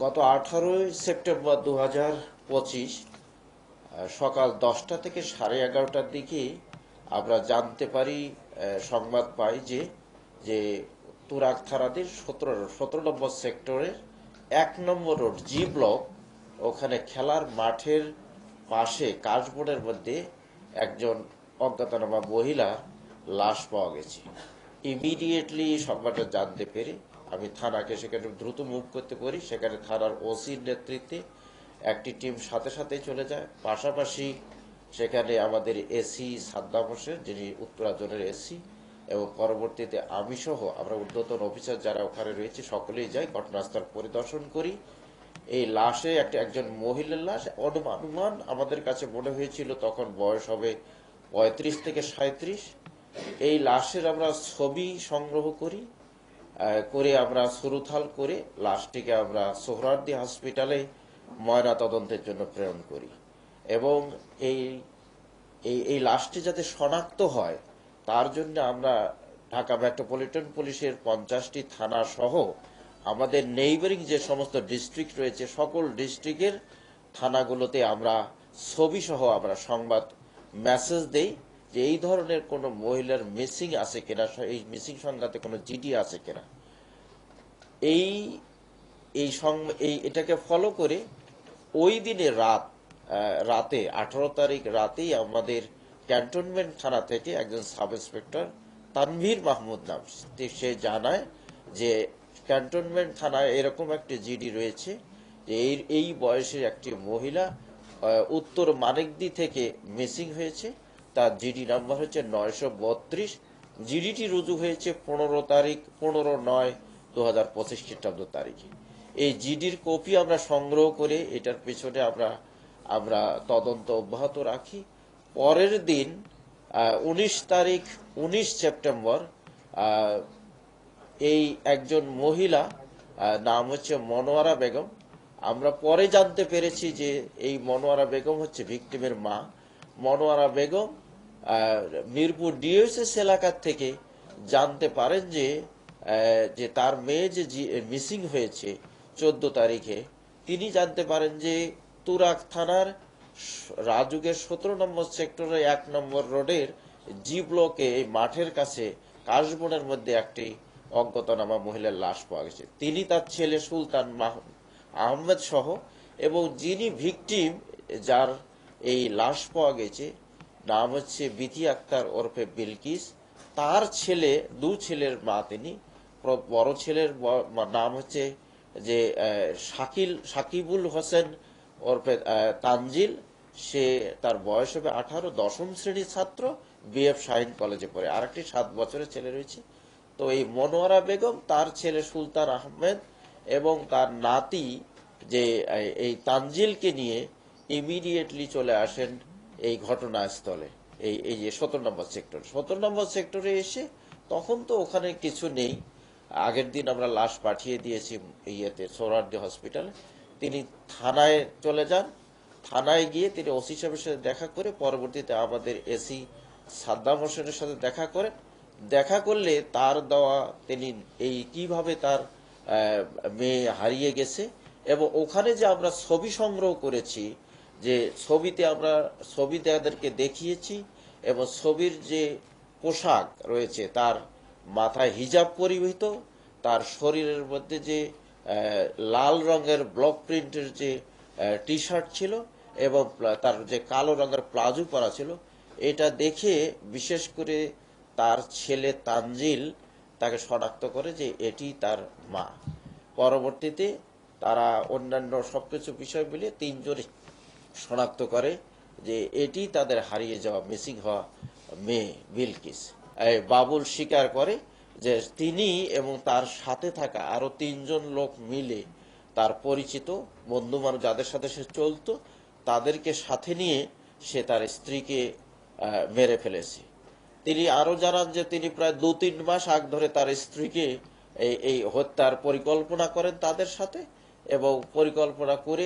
গত 18 সেপ্টেম্বর 2025 সকাল 10টা থেকে 11:30টার দিকে আমরা জানতে পারি, সংবাদ পাই যে যে তুরাগ থানাদের 17 নম্বর সেক্টরের 1 নম্বর রোড জি ব্লক, ওখানে খেলার মাঠের পাশে কাশবনের মধ্যে একজন অজ্ঞাতনামা মহিলার লাশ পাওয়া গেছে। ইমিডিয়েটলি সংবাদটা জানতে পেরে আমি থানাকে সেখানে দ্রুত মুভ করতে পারি। সেখানে থানার ওসির নেতৃত্বে একটি টিম সাথে সাথে চলে যায়। পাশাপাশি সেখানে আমাদের এসি সাদ্দাম হোসেন, যিনি উত্তরা জোনের এসি, এবং পরবর্তীতে আমি সহ আমরা ঊর্ধ্বতন অফিসার যারা ওখানে রয়েছে সকলেই যাই, ঘটনাস্থল পরিদর্শন করি। এই লাশে একজন মহিলার লাশ, অনুমান আমাদের কাছে মনে হয়েছিল তখন বয়স হবে 35 থেকে 37। এই লাশের আমরা ছবি সংগ্রহ করি, করে আমরা সুরুথাল করে লাশটিকে আমরা সোহরাওয়ার্দী হসপিটালে ময়না তদন্তের জন্য প্রেরণ করি। এবং এই এই লাশটি যাতে শনাক্ত হয় তার জন্য আমরা ঢাকা মেট্রোপলিটন পুলিশের 50টি থানা সহ আমাদের নেইবারিং যে সমস্ত ডিস্ট্রিক্ট রয়েছে সকল ডিস্ট্রিক্টের থানাগুলোতে আমরা ছবি সহ আমরা সংবাদ মেসেজ দেই যে এই ধরনের কোনো মহিলার মিসিং আছে কিনা, এই মিসিং সংক্রান্ত কোনো জিডি আছে কিনা। এই এটাকে ফলো করে ওই দিনে রাতে 18 তারিখ রাতেই আমাদের ক্যান্টনমেন্ট থানা থেকে একজন সাব ইন্সপেক্টর তানভীর মাহমুদ নাম, সে জানায় যে ক্যান্টনমেন্ট থানায় এরকম একটি জিডি রয়েছে যে এই বয়সের একটি মহিলা উত্তর মানিকদি থেকে মিসিং হয়েছে। তার জিডি নাম্বার হচ্ছে 932। জিডিটি রুজু হয়েছে 15/9/2025 খ্রিস্টাব্দ তারিখে। এই জিডির কপি আমরা সংগ্রহ করে এটার পেছনে আমরা তদন্ত অব্যাহত রাখি। পরের দিন 19 সেপ্টেম্বর এই একজন মহিলা, নাম হচ্ছে মনোয়ারা বেগম। আমরা পরে জানতে পেরেছি যে এই মনোয়ারা বেগম হচ্ছে ভিকটিমের মা। মনোয়ারা বেগম মিরপুর ডিওএসএস এলাকার থেকে জানতে পারেন যে তার মেয়ে যে মিসিং হয়েছে 14 তারিখে, তিনি জানতে পারেন যে তুরাগ থানার রাজুকের 17 নম্বর সেক্টরে 1 নম্বর রোডের জি ব্লকে এই মাঠের কাছে কাশবনের মধ্যে একটি অজ্ঞাতনামা মহিলার লাশ পাওয়া গেছে। তিনি তার ছেলে সুলতান আহমেদ সহ, এবং যিনি ভিকটিম, যার এই লাশ পাওয়া গেছে, নাম হচ্ছে বিথি আক্তার ওরফে বিলকিস। তার ছেলে, 2 ছেলের মা তিনি। বড় ছেলের নাম হচ্ছে যে সাকিবুল হোসেন ওরফে তানজিল, সে তার বয়স হবে 18, 10ম শ্রেণীর ছাত্র, বিএফ শাহিন কলেজে পড়ে। আরেকটি 7 বছরের ছেলে রয়েছে। তো এই মনোয়ারা বেগম, তার ছেলে সুলতান আহমেদ এবং তার নাতি যে এই তানজিলকে নিয়ে ইমিডিয়েটলি চলে আসেন এই ঘটনাস্থলে। এই যে 17 নম্বর সেক্টরে এসে তখন তো ওখানে কিছু নেই। আগের দিন আমরা লাশ পাঠিয়ে দিয়েছি সোহরাওয়ার্দী হসপিটালে। তিনি থানায় চলে যান। থানায় গিয়ে তিনি ওসি সাহেবের সাথে দেখা করে পরবর্তীতে আমাদের এসি সাদ্দাম হোসেনের সাথে দেখা করেন। দেখা করলে তার দেওয়া তিনি এই কিভাবে তার মেয়ে হারিয়ে গেছে, এবং ওখানে যে আমরা ছবি সংগ্রহ করেছি, যে ছবি তাদেরকে দেখিয়েছি, এবং ছবির যে পোশাক রয়েছে, তার মাথায় হিজাব পরিহিত, তার শরীরের মধ্যে যে লাল রঙের ব্লক প্রিন্টের যে টি শার্ট ছিল, এবং তার যে কালো রঙের প্লাজো পরা ছিল, এটা দেখে বিশেষ করে তার ছেলে তানজিল তাকে শনাক্ত করে যে এটি তার মা। পরবর্তীতে তারা অন্যান্য সবকিছু বিষয় মিলিয়ে 3 জন শনাক্ত করে যে এটি তাদের হারিয়ে যাওয়া, মিসিং হওয়া মেয়ে বিলকিস। বাবুল স্বীকার করে যে তিনি এবং তার সাথে থাকা আরো 3 জন লোক মিলে তার পরিচিত বন্ধু মানুষ যাদের সাথে সে চলতো, তাদেরকে সাথে নিয়ে সে তার স্ত্রীকে মেরে ফেলেছে। তিনি আরো জানান যে তিনি প্রায় 2-3 মাস আগ ধরে তার স্ত্রীকে এই হত্যার পরিকল্পনা করেন তাদের সাথে, এবং পরিকল্পনা করে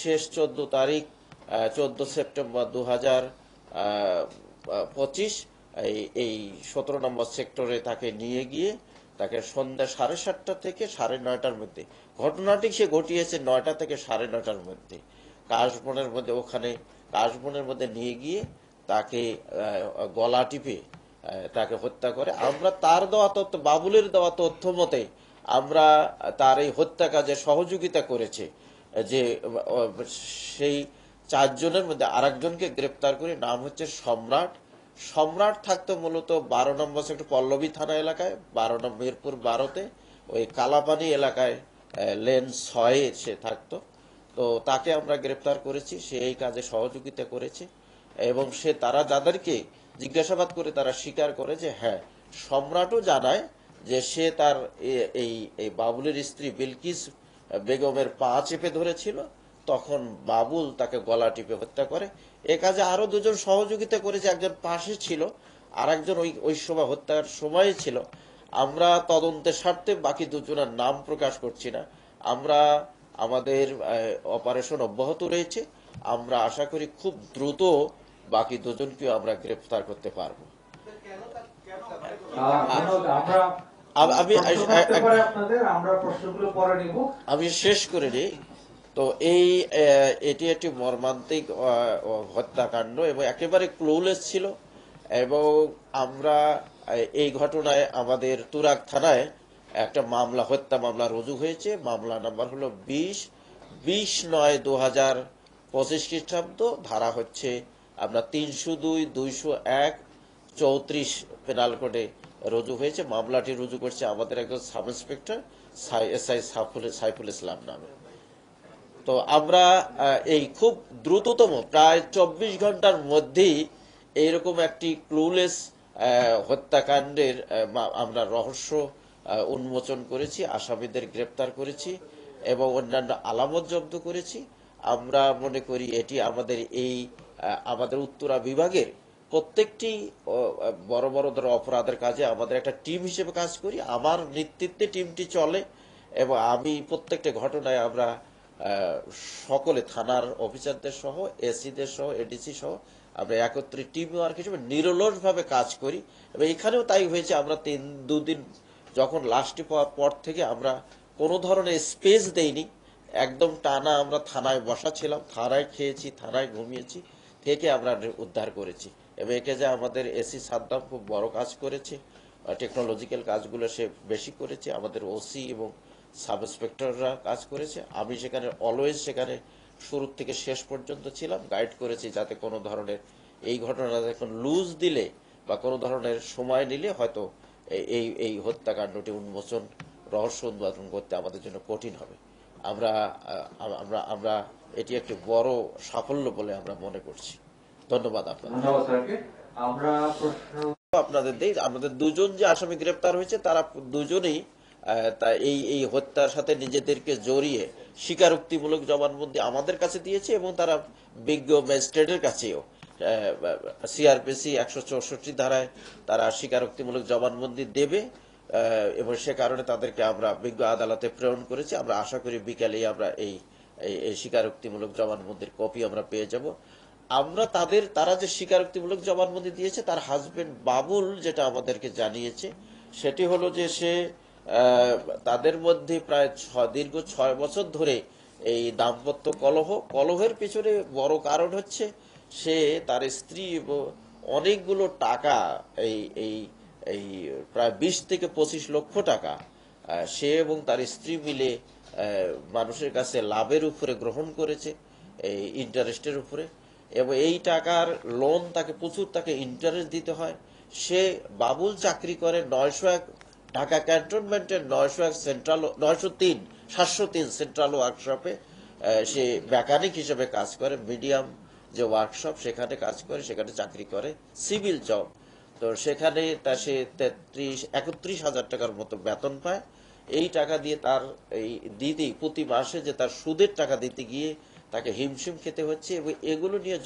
শেষ 14 সেপ্টেম্বর 2025 এই 17 নম্বর সেক্টরে তাকে নিয়ে গিয়ে তাকে সন্ধ্যা 7:30 থেকে 9:30-র মধ্যে, ঘটনাটি সে ঘটিয়েছে 9টা থেকে 9:30-র মধ্যে কাশবনের মধ্যে, ওখানে কাশবনের মধ্যে নিয়ে গিয়ে তাকে গলা টিপে তাকে হত্যা করে। আমরা তার দেওয়া তথ্য, বাবুলের দেওয়া তথ্য মতে আমরা তার এই হত্যা কাজে সহযোগিতা করেছে যে সেই 4 জনের মধ্যে আরেকজনকে গ্রেপ্তার করে, নাম হচ্ছে সম্রাট। সম্রাট থাকতো মূলত 12 নম্বর সেক্টর পল্লবী থানা এলাকায়, 12 নম্বর মিরপুর 12-তে, ওই কালাপানি এলাকায় লেন 6-এ সে থাকতো। তো তাকে আমরা গ্রেপ্তার করেছি, সে এই কাজে সহযোগিতা করেছে এবং সে তারা যাদেরকে জিজ্ঞাসাবাদ করে তারা স্বীকার করে যে হ্যাঁ, সম্রাটও জানায় যে সে তার এই এই বাবুলের স্ত্রী বিলকিস বেগমের পা চেপে ধরেছিল, তখন বাবুল তাকে গলা টিপে হত্যা করে। এ কাজে আরো 2 জন সহযোগিতা করেছে, একজন পাশে ছিল আর একজন ওই সময় হত্যার সময় ছিল। আমরা তদন্তের স্বার্থে বাকি 2 জনের নাম প্রকাশ করছি না। আমরা আমাদের অপারেশন অব্যাহত রয়েছে, আমরা আশা করি খুব দ্রুত বাকি 2 জনকেও আমরা গ্রেফতার করতে পারবো। আমি শেষ করে নিই। তো এটি একটি মর্মান্তিক হত্যাকাণ্ড এবং একেবারে ক্লুলেস ছিল। এবং আমরা এই ঘটনায় আমাদের তুরাগ থানায় একটা মামলা, হত্যা মামলা রুজু হয়েছে। মামলা নাম্বার হলো 20-9-2025 খ্রিস্টাব্দ, ধারা হচ্ছে আমরা 302, 201, 34 পেনাল কোডে রুজু হয়েছে। মামলাটি রুজু করছে আমাদের একজন sub inspector SI Saiful Islam নামে। তো আমরা এই খুব দ্রুততম প্রায় 24 ঘন্টার মধ্যেই এইরকম একটি ক্লুলেস হত্যাকাণ্ডের আমরা রহস্য উন্মোচন করেছি, আসামিদের গ্রেপ্তার করেছি এবং অন্যান্য আলামত জব্দ করেছি। আমরা মনে করি এটি আমাদের উত্তরা বিভাগের প্রত্যেকটি বড় বড় অপরাধের কাজে আমাদের একটা টিম হিসেবে কাজ করি। আমার নেতৃত্বে টিমটি চলে এবং আমি প্রত্যেকটা ঘটনায় আমরা সকলে থানার অফিসারদের সহ, এসিদের সহ, এডিসি সহ আমরা একত্রে টিম ওয়ার্ক হিসেবে নিরলসভাবে কাজ করি। এবং এখানেও তাই হয়েছে। আমরা 2 দিন যখন লাস্টে পাওয়ার পর থেকে আমরা কোনো ধরনের স্পেস দেইনি, একদম টানা আমরা থানায় বসা ছিলাম, থানায় খেয়েছি, থানায় ঘুমিয়েছি, থেকে আমরা উদ্ধার করেছি। এবং একে যে আমাদের এসি সাদ্দাম খুব বড় কাজ করেছে, টেকনোলজিক্যাল কাজগুলো সে বেশি করেছে, আমাদের ওসি এবং সাব ইন্সপেক্টররা কাজ করেছে। আমি সেখানে অলওয়েজ সেখানে শুরু থেকে শেষ পর্যন্ত ছিলাম, গাইড করেছি যাতে কোনো ধরনের এই ঘটনা এখন লুজ দিলে বা কোনো ধরনের সময় নিলে হয়তো এই হত্যাকাণ্ডটি উন্মোচন, রহস্য উন্মোচন করতে আমাদের জন্য কঠিন হবে। আমরা আমরা আমরা এটি একটি বড় সাফল্য বলে আমরা মনে করছি। ধন্যবাদ আপনাদের দেই। আমাদের 2 জন যে আসামি গ্রেপ্তার হয়েছে তারা 2 জনেই এই হত্যার সাথে নিজেদেরকে জড়িয়ে স্বীকারোক্তিমূলক জবানবন্দি আমাদের কাছে দিয়েছে এবং তারা বিজ্ঞ ম্যাজিস্ট্রেটের কাছেও CRPC 164 ধারায় তারা স্বীকারোক্তিমূলক জবানবন্দি দেবে এবং সে কারণে তাদেরকে আমরা বিজ্ঞ আদালতে প্রেরণ করেছি। আমরা আশা করি বিকালেই আমরা এই স্বীকারোক্তিমূলক জবানবন্দির কপি আমরা পেয়ে যাব। আমরা তারা যে স্বীকারোক্তিমূলক জবানবন্দি দিয়েছে, তার হাজবেন্ড বাবুল যেটা আমাদেরকে জানিয়েছে সেটি হলো যে সে তাদের মধ্যে প্রায় দীর্ঘ 6 বছর ধরে এই দাম্পত্য কলহের পেছনে বড় কারণ হচ্ছে সে তার স্ত্রী অনেকগুলো টাকা, এই প্রায় 20 থেকে 25 লক্ষ টাকা সে এবং তার স্ত্রী মিলে মানুষের কাছে লাভের উপরে গ্রহণ করেছে, এই ইন্টারেস্টের উপরে। এবং এই টাকার লোন প্রচুর তাকে ইন্টারেস্ট দিতে হয়। সে বাবুল চাকরি করে 901 ঢাকা ক্যান্টনমেন্টের 703 সেন্ট্রাল ওয়ার্কশপে। সে মেকানিক হিসেবে কাজ করে, মিডিয়াম যে ওয়ার্কশপ সেখানে কাজ করে, সেখানে চাকরি করে, সিভিল জব। তো সেখানে সে 31,000 টাকার মতো বেতন পায়। এই টাকা দিয়ে তার প্রতি মাসে যে তার সুদের টাকা দিতে গিয়ে তাকে হিমশিম খেতে হচ্ছে। এবং এগুলো নিয়ে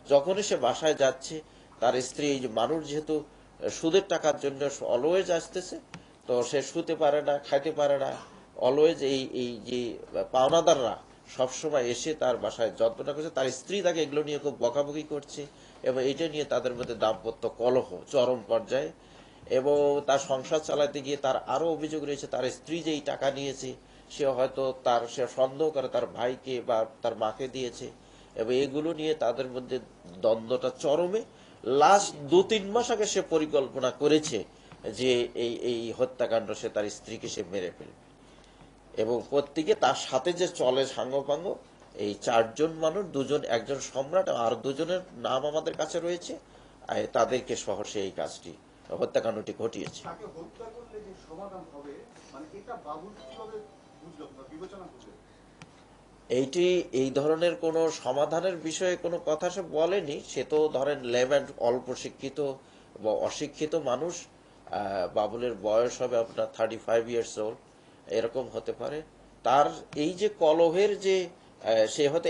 যখনই সে বাসায় যাচ্ছে, তার স্ত্রী মানুষ যেহেতু সুদের টাকার জন্য অলওয়েজ আসতেছে, তো সে শুতে পারে না, খাইতে পারে না, অলওয়েজ এই যে পাওনাদাররা সবসময় এসে তার বাসায় যন্ত্রণা করছে। তার স্ত্রী তাকে এগুলো নিয়ে খুব বকাবকি করছে এবং এটা নিয়ে তাদের মধ্যে দাম্পত্য কলহ চরম পর্যায়ে। এবং তার সংসার চালাতে গিয়ে তার আরো অভিযোগ রয়েছে তার স্ত্রী যেই টাকা নিয়েছে সে হয়তো সে সন্দেহ করে তার ভাইকে বা তার মাকে দিয়েছে, এবং এগুলো নিয়ে তাদের মধ্যে দ্বন্দ্বটা চরমে। লাস্ট 2-3 মাস আগে সে পরিকল্পনা করেছে যে এই এই হত্যাকাণ্ড, সে তার স্ত্রীকে সে মেরে ফেলবে। এবং প্রত্যেকে তার সাথে যে চলে সাঙ্গপাঙ্গ, এই 4জন মানুষ, একজন সম্রাট আর 2জনের নাম আমাদের কাছে রয়েছে, তাদেরকে সহ সে এই কাজটি, হত্যাকাণ্ডটি ঘটিয়েছে। তাকে হত্যা করলে যে সমাধান হবে, মানে এটা বাবুল কিভাবে বুঝলো বা বিবেচনা করবে? এইটি এই ধরনের কোনো সমাধানের বিষয়ে কোনো কথা সে বলেনি। সে তো ধরেন লেম্যান, অল্প শিক্ষিত বা অশিক্ষিত মানুষ। বাবুলের বয়স হবে আপনার 35 ইয়ার্স ওল্ড, এরকম হতে পারে। তার এই যে কলহের যে সে হয়তো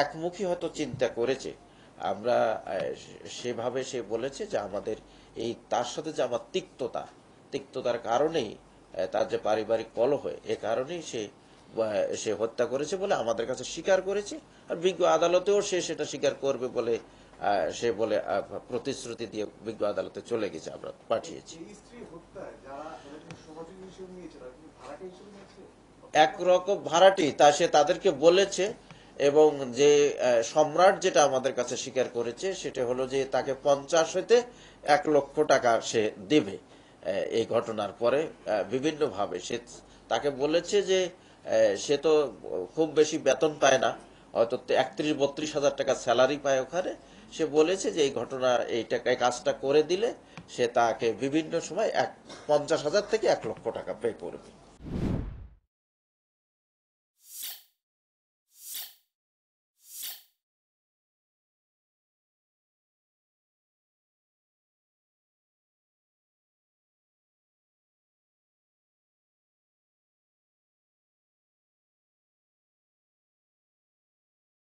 একমুখী হয়তো চিন্তা করেছে। আমরা সেভাবে সে বলেছে যে আমাদের এই তার সাথে যে আমার তিক্ততার কারণেই তার যে পারিবারিক কলহ, এ কারণেই সে হত্যা করেছে বলে আমাদের কাছে স্বীকার করেছে। আর বিজ্ঞ আদালতেও সে সেটা স্বীকার করবে বলে সে বলে প্রতিশ্রুতি দিয়ে বিজ্ঞ আদালতে চলে গেছে, আমরা পাঠিয়েছি। এই স্ত্রী হত্যায় যারা সহযোগী হিসেবে নিয়েছে তারা কি ভাড়াটে হিসেবে নিয়েছে? একরকম ভাড়াটি তা সে তাদেরকে বলেছে। এবং যে সম্রাট যেটা আমাদের কাছে স্বীকার করেছে সেটা হলো যে তাকে 50 হইতে 1 লক্ষ টাকা সে দেবে এই ঘটনার পরে। বিভিন্নভাবে সে তাকে বলেছে যে সে তো খুব বেশি বেতন পায় না, হয়তো 31-32 হাজার টাকা স্যালারি পায় ওখানে। সে বলেছে যে এই ঘটনা, এই টাকায় কাজটা করে দিলে সে তাকে বিভিন্ন সময় 50,000 থেকে 1 লক্ষ টাকা পে করবে।